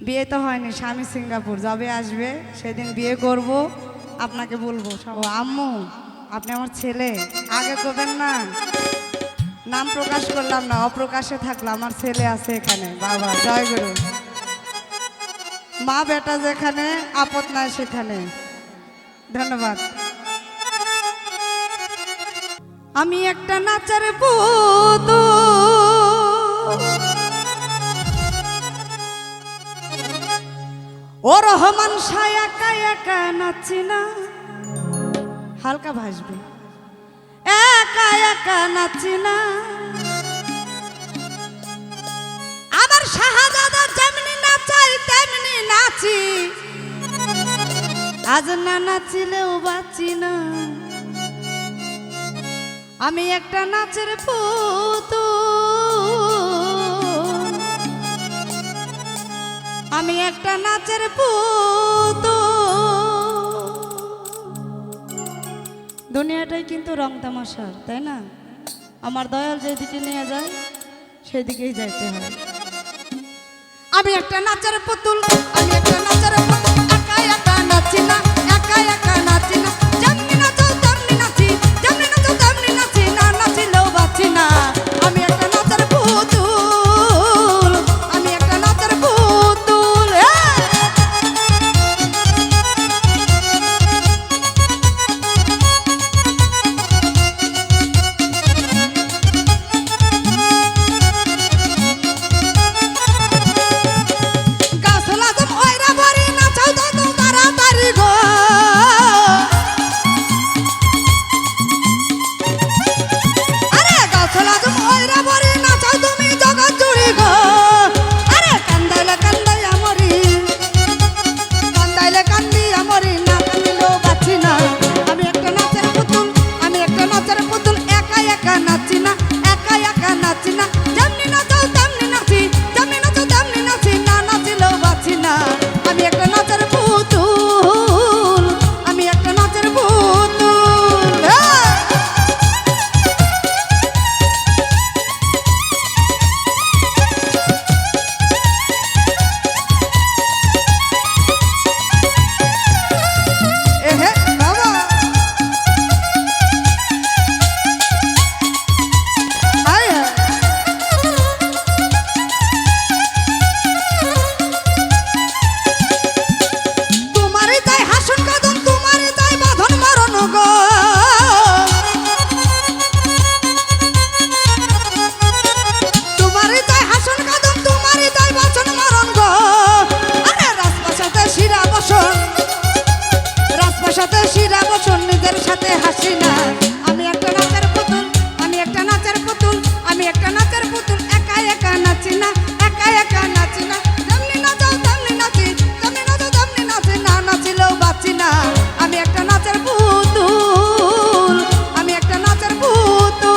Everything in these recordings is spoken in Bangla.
বিয়ে তো হয়নি, স্বামী সিঙ্গাপুর যাবে, আসবে, সেদিন বিয়ে করব, আপনাকে বলবো। ও আম্মু, আপনি আমার ছেলে, আগে করবেন না, নাম প্রকাশ করলাম না, অপ্রকাশে থাকলো, আমার ছেলে আছে এখানে। বাবা জয় গুরু। মা বেটা যেখানে, আপদ নাই সেখানে। ধন্যবাদ। আমি একটা নাচার পুতুল, ও রহমান শাহ একা একা নাচি না, হালকা ভাসবে, একা একা নাচি না। আবার শাহজাদা যেমনি নাচাই তেমনি নাচি, আজ না নাচিলেও বাঁচি না। আমি একটা নাচের পুতুল, আমি একটা নাচের পুতুল। দুনিয়াটাই কিন্তু রং তামাশার, তাই না? আমার দয়াল যেদিকে নিয়ে যায় সেদিকেই যাইতে হয়। আমি একটা নাচের পুতুল, আমি একটা নাচের পুতুল, একা একা নাচি না, একা একা নাচি না। যেমনি নাচো তেমনি নাচি, যেমনি নাচো তেমনি নাচি, না নাচিলেও বাঁচি না। আমি একটা নাচের পুতুল, আমি একটা নাচের পুতুল। রাজপ্রাসাদে শিরা বচন নিজের সাথে হাসি না। আমি একটা নাচের পুতুল, আমি একটা নাচের পুতুল, আমি একটা নাচের পুতুল, একা একা নাচি না, একা একা নাচি না। যেমনি নাচো তেমনি নাচি, যেমনি নাচো তেমনি নাচি, না নাচিলেও বাঁচি না। আমি একটা নাচের পুতুল, আমি একটা নাচের পুতুল।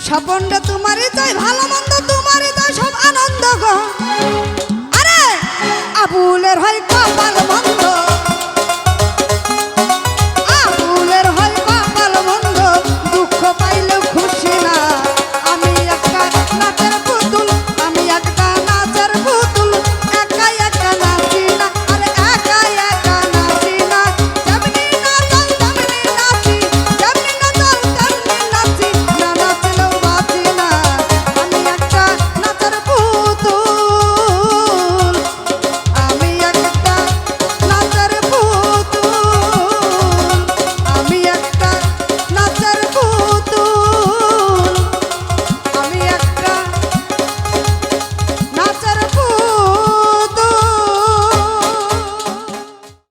স্বপনটা তোমারই চাই, ভালো মন্দ তোমারই চাই, সব আনন্দ গো। আরে আবুলের হয় কপাল বন্ধ,